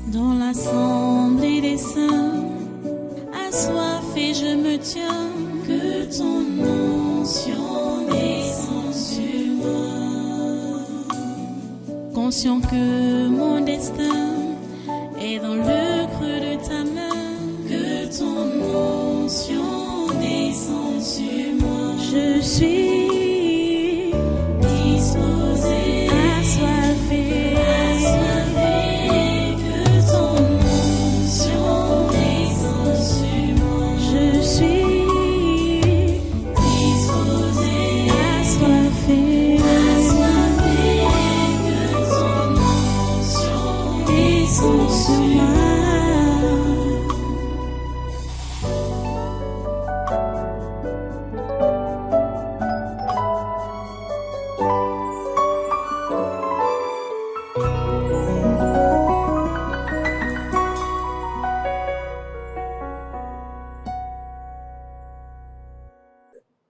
Dans l'assemblée des saints, assoiffé je me tiens, que ton onction descende sur moi. Conscient que mon destin est dans le creux de ta main, que ton onction descende sur moi. Je suis disposé, assoiffé, que ton onction descende sur moi. Je suis disposé, assoiffé, que ton onction descende sur moi.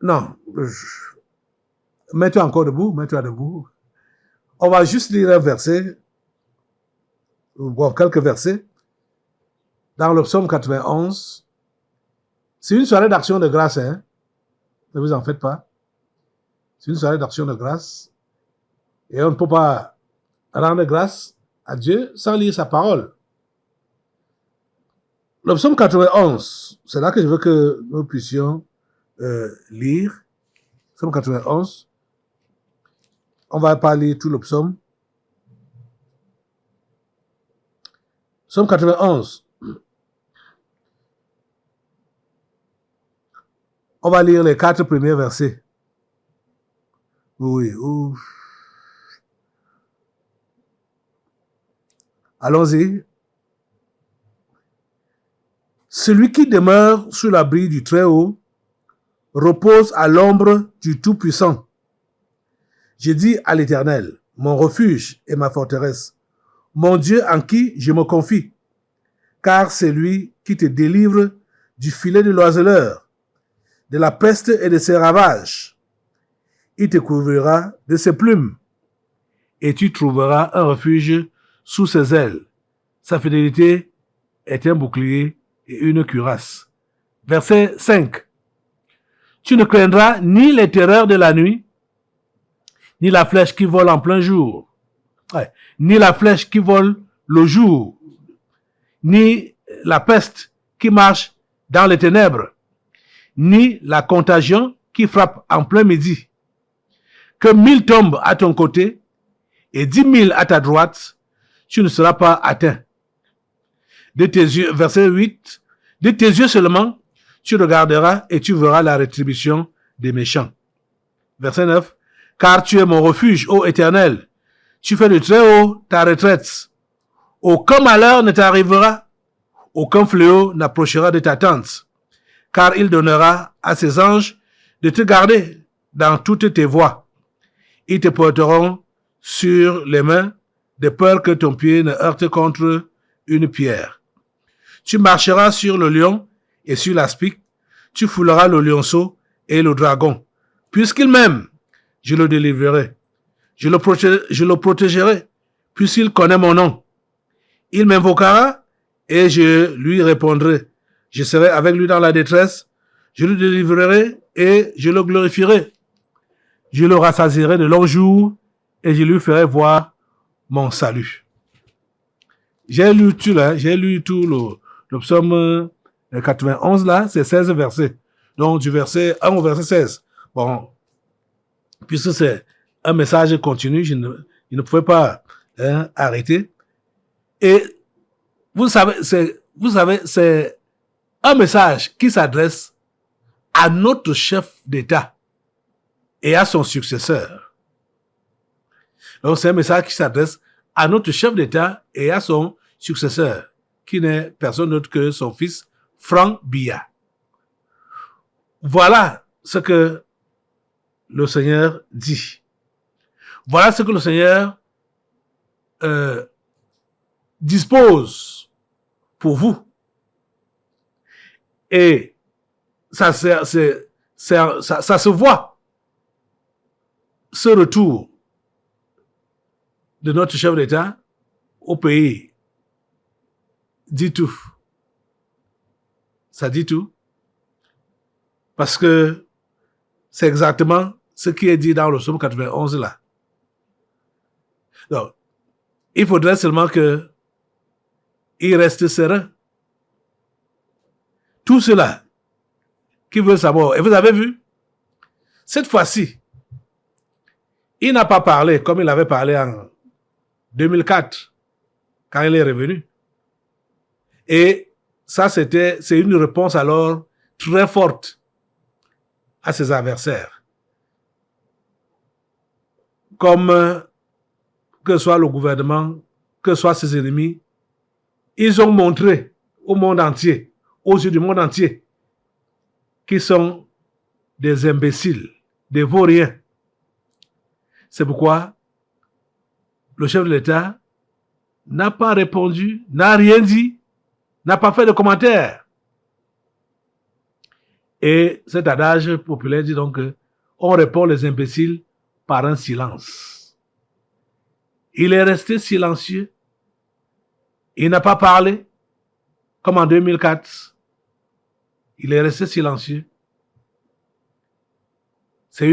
Non, mets-toi encore debout, mets-toi debout. On va juste lire un verset, bon, quelques versets, dans le psaume 91. C'est une soirée d'action de grâce, hein? Ne vous en faites pas. C'est une soirée d'action de grâce. Et on ne peut pas rendre grâce à Dieu sans lire sa parole. Le psaume 91, c'est là que je veux que nous puissions lire. Psaume 91. On va pas lire tout le psaume. Psaume 91. On va lire les 4 premiers versets. Oui. Ouf. Allons-y. Celui qui demeure sous l'abri du Très-Haut repose à l'ombre du Tout-Puissant. J'ai dit à l'Éternel, mon refuge et ma forteresse, mon Dieu en qui je me confie, car c'est lui qui te délivre du filet de l'oiseleur, de la peste et de ses ravages. Il te couvrira de ses plumes, et tu trouveras un refuge sous ses ailes. Sa fidélité est un bouclier et une cuirasse. Verset 5. Tu ne craindras ni les terreurs de la nuit, ni la flèche qui vole en plein jour, ni la flèche qui vole le jour, ni la peste qui marche dans les ténèbres, ni la contagion qui frappe en plein midi. Que 1000 tombent à ton côté et 10 000 à ta droite, tu ne seras pas atteint. De tes yeux, verset 8, de tes yeux seulement, tu regarderas et tu verras la rétribution des méchants. Verset 9. Car tu es mon refuge, ô Éternel. Tu fais de très haut ta retraite. Aucun malheur ne t'arrivera. Aucun fléau n'approchera de ta tente. Car il donnera à ses anges de te garder dans toutes tes voies. Ils te porteront sur les mains, de peur que ton pied ne heurte contre une pierre. Tu marcheras sur le lion et sur l'aspic, tu fouleras le lionceau et le dragon. Puisqu'il m'aime, je le délivrerai. Je le protégerai, puisqu'il connaît mon nom. Il m'invoquera et je lui répondrai. Je serai avec lui dans la détresse, je le délivrerai et je le glorifierai. Je le rassasierai de longs jours et je lui ferai voir mon salut. J'ai lu tout le psaume 91 là, c'est 16 versets. Donc du verset 1 au verset 16. Bon, puisque c'est un message continu, je ne pouvais pas arrêter. Et vous savez, c'est un message qui s'adresse à notre chef d'État et à son successeur. Donc c'est un message qui s'adresse à notre chef d'État et à son successeur, qui n'est personne d'autre que son fils, Franck Biya. Voilà ce que le Seigneur dit. Voilà ce que le Seigneur dispose pour vous. Et ça se voit, ce retour de notre chef d'État au pays dit tout. Ça dit tout. Parce que c'est exactement ce qui est dit dans le psaume 91 là. Donc, il faudrait seulement que il reste serein. Tout cela qui veut savoir. Et vous avez vu, cette fois-ci, il n'a pas parlé comme il avait parlé en 2004, quand il est revenu. Et ça, c'est une réponse alors très forte à ses adversaires. Comme que soit le gouvernement, que soient ses ennemis, ils ont montré au monde entier, aux yeux du monde entier, qu'ils sont des imbéciles, des vauriens. C'est pourquoi le chef de l'État n'a pas répondu, n'a rien dit, n'a pas fait de commentaire. Et cet adage populaire dit donc qu'on répond les imbéciles par un silence. Il est resté silencieux. Il n'a pas parlé, comme en 2004. Il est resté silencieux. C'est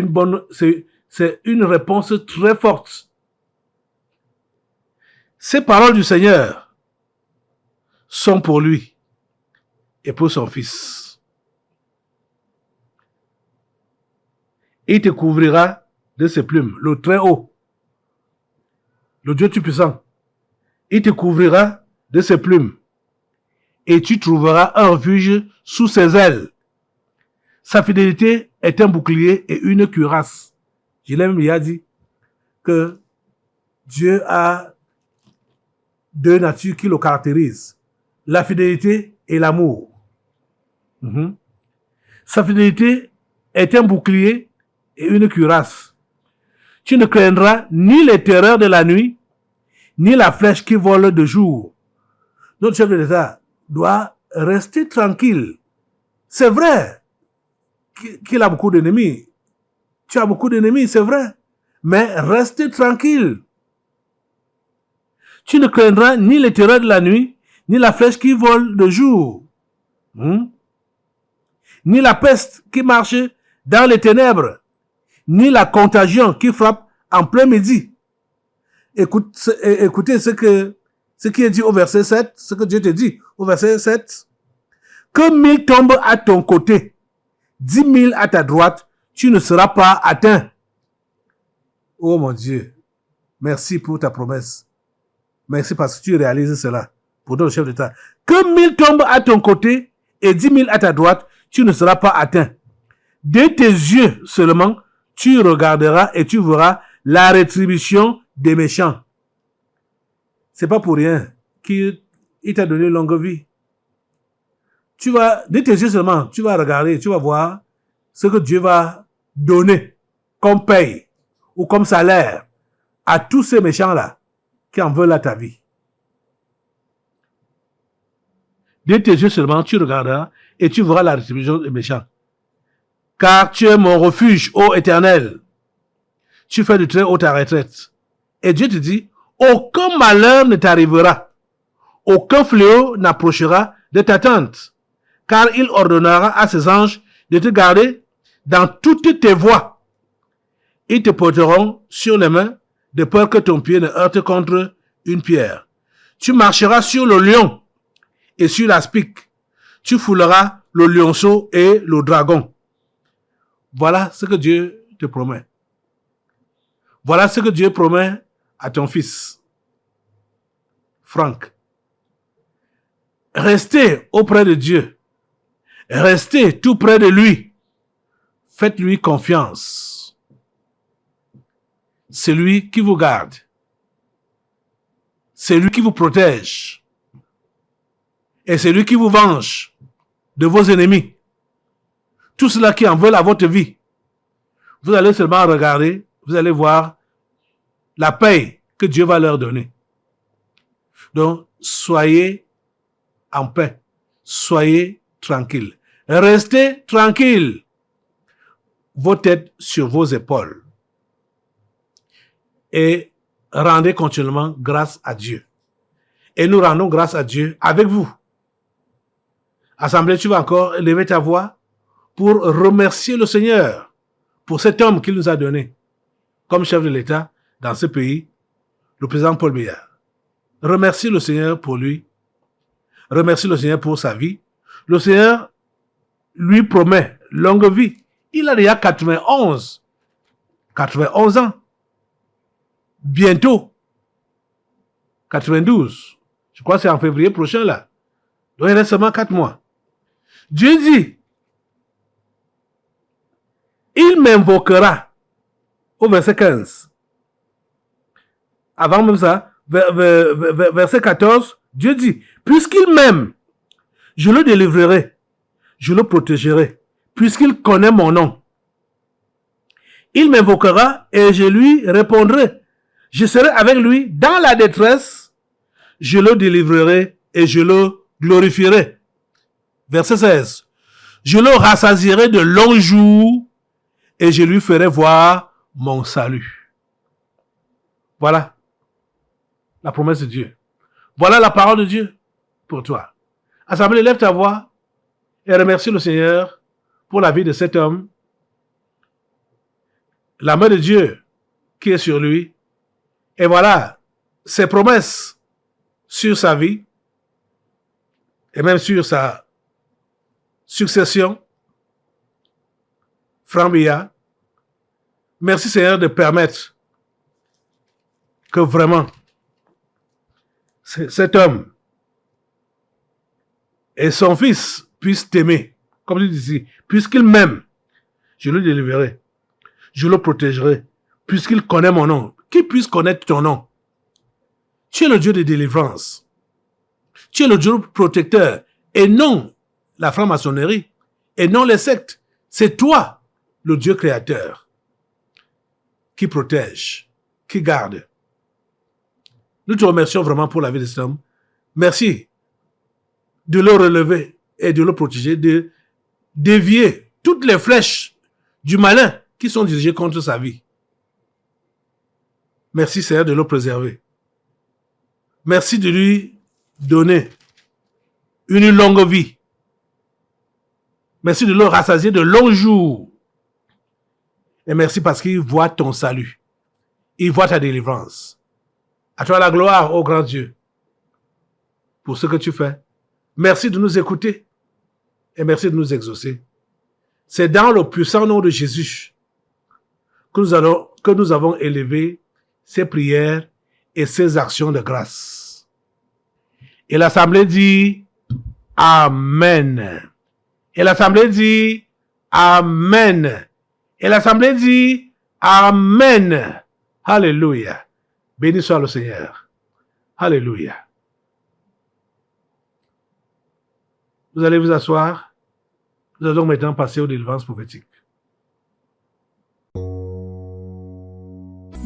une réponse très forte. Ces paroles du Seigneur sont pour lui et pour son fils. Il te couvrira de ses plumes, le Très-Haut, le Dieu Tout-Puissant. Il te couvrira de ses plumes et tu trouveras un refuge sous ses ailes. Sa fidélité est un bouclier et une cuirasse. Je l'ai même déjà dit que Dieu a deux natures qui le caractérisent. La fidélité et l'amour. Sa fidélité est un bouclier et une cuirasse. Tu ne craindras ni les terreurs de la nuit, ni la flèche qui vole de jour. Notre chef de l'État doit rester tranquille. C'est vrai qu'il a beaucoup d'ennemis. Tu as beaucoup d'ennemis, c'est vrai. Mais restez tranquille. Tu ne craindras ni les terreurs de la nuit, ni la flèche qui vole de jour, ni la peste qui marche dans les ténèbres, ni la contagion qui frappe en plein midi. Écoutez ce qui est dit au verset 7, ce que Dieu te dit au verset 7. Que 1000 tombent à ton côté, 10 000 à ta droite, tu ne seras pas atteint. Oh mon Dieu, merci pour ta promesse. Merci parce que tu réalises cela pour notre chef d'État. Que 1000 tombent à ton côté et 10 000 à ta droite, tu ne seras pas atteint. De tes yeux seulement, tu regarderas et tu verras la rétribution des méchants. C'est pas pour rien qu'il t'a donné une longue vie. De tes yeux seulement, tu vas regarder, tu vas voir ce que Dieu va donner comme paye ou comme salaire à tous ces méchants-là qui en veulent à ta vie. De tes yeux seulement, tu regarderas et tu verras la rétribution des méchants. Car tu es mon refuge, ô Éternel. Tu fais du très haut ta retraite. Et Dieu te dit, aucun malheur ne t'arrivera. Aucun fléau n'approchera de ta tente. Car il ordonnera à ses anges de te garder dans toutes tes voies. Ils te porteront sur les mains de peur que ton pied ne heurte contre une pierre. Tu marcheras sur le lion et sur l'aspic. Tu fouleras le lionceau et le dragon. Voilà ce que Dieu te promet. Voilà ce que Dieu promet à ton fils, Franck. Restez auprès de Dieu. Restez tout près de lui. Faites-lui confiance. C'est lui qui vous garde. C'est lui qui vous protège. Et c'est lui qui vous venge de vos ennemis. Tous ceux-là qui en veulent à votre vie. Vous allez seulement regarder, vous allez voir la paix que Dieu va leur donner. Donc, soyez en paix. Soyez tranquille. Restez tranquille. Vos têtes sur vos épaules. Et rendez continuellement grâce à Dieu. Et nous rendons grâce à Dieu avec vous. Assemblée, tu vas encore élever ta voix pour remercier le Seigneur pour cet homme qu'il nous a donné comme chef de l'État dans ce pays, le président Paul Biya. Remercie le Seigneur pour lui. Remercie le Seigneur pour sa vie. Le Seigneur lui promet longue vie. Il a déjà 91 ans. Bientôt. 92. Je crois que c'est en février prochain là. Donc il reste seulement 4 mois. Dieu dit, il m'invoquera au verset 15. Avant même ça, verset 14, Dieu dit, puisqu'il m'aime, je le délivrerai, je le protégerai, puisqu'il connaît mon nom. Il m'invoquera et je lui répondrai. Je serai avec lui dans la détresse, je le délivrerai et je le glorifierai. Verset 16. Je le rassasierai de longs jours et je lui ferai voir mon salut. Voilà la promesse de Dieu. Voilà la parole de Dieu pour toi. Assemblée, lève ta voix et remercie le Seigneur pour la vie de cet homme. La main de Dieu qui est sur lui. Et voilà ses promesses sur sa vie et même sur sa succession. Franck Biya, merci Seigneur de permettre que vraiment cet homme et son fils puissent t'aimer. Comme tu dis ici, puisqu'il m'aime, je le délivrerai, je le protégerai, puisqu'il connaît mon nom. Qui puisse connaître ton nom? Tu es le Dieu de délivrance. Tu es le Dieu protecteur et non la franc-maçonnerie et non les sectes. C'est toi, le Dieu créateur, qui protège, qui garde. Nous te remercions vraiment pour la vie de cet homme. Merci de le relever et de le protéger, de dévier toutes les flèches du malin qui sont dirigées contre sa vie. Merci Seigneur de le préserver. Merci de lui donner une longue vie. Merci de le rassasier de longs jours. Et merci parce qu'il voit ton salut. Il voit ta délivrance. À toi la gloire, ô grand Dieu, pour ce que tu fais. Merci de nous écouter et merci de nous exaucer. C'est dans le puissant nom de Jésus que nous avons élevé ces prières et ces actions de grâce. Et l'Assemblée dit Amen. Et l'Assemblée dit Amen. Et l'Assemblée dit Amen. Alléluia. Béni soit le Seigneur. Alléluia. Vous allez vous asseoir. Nous allons maintenant passer aux délivrances prophétiques.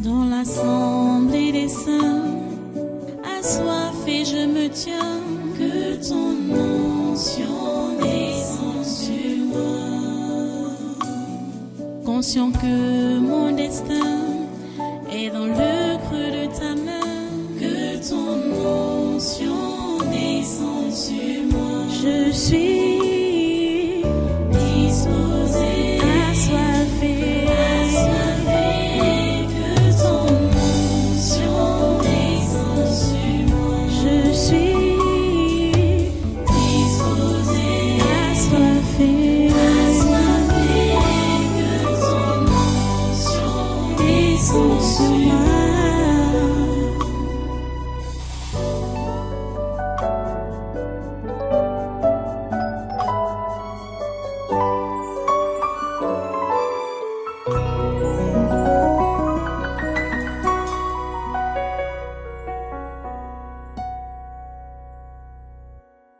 Dans l'assemblée des saints, assoiffé je me tiens, que ton onction descende sur moi. Conscient que mon destin est dans le creux de ta main, que ton onction descende sur moi. Je suis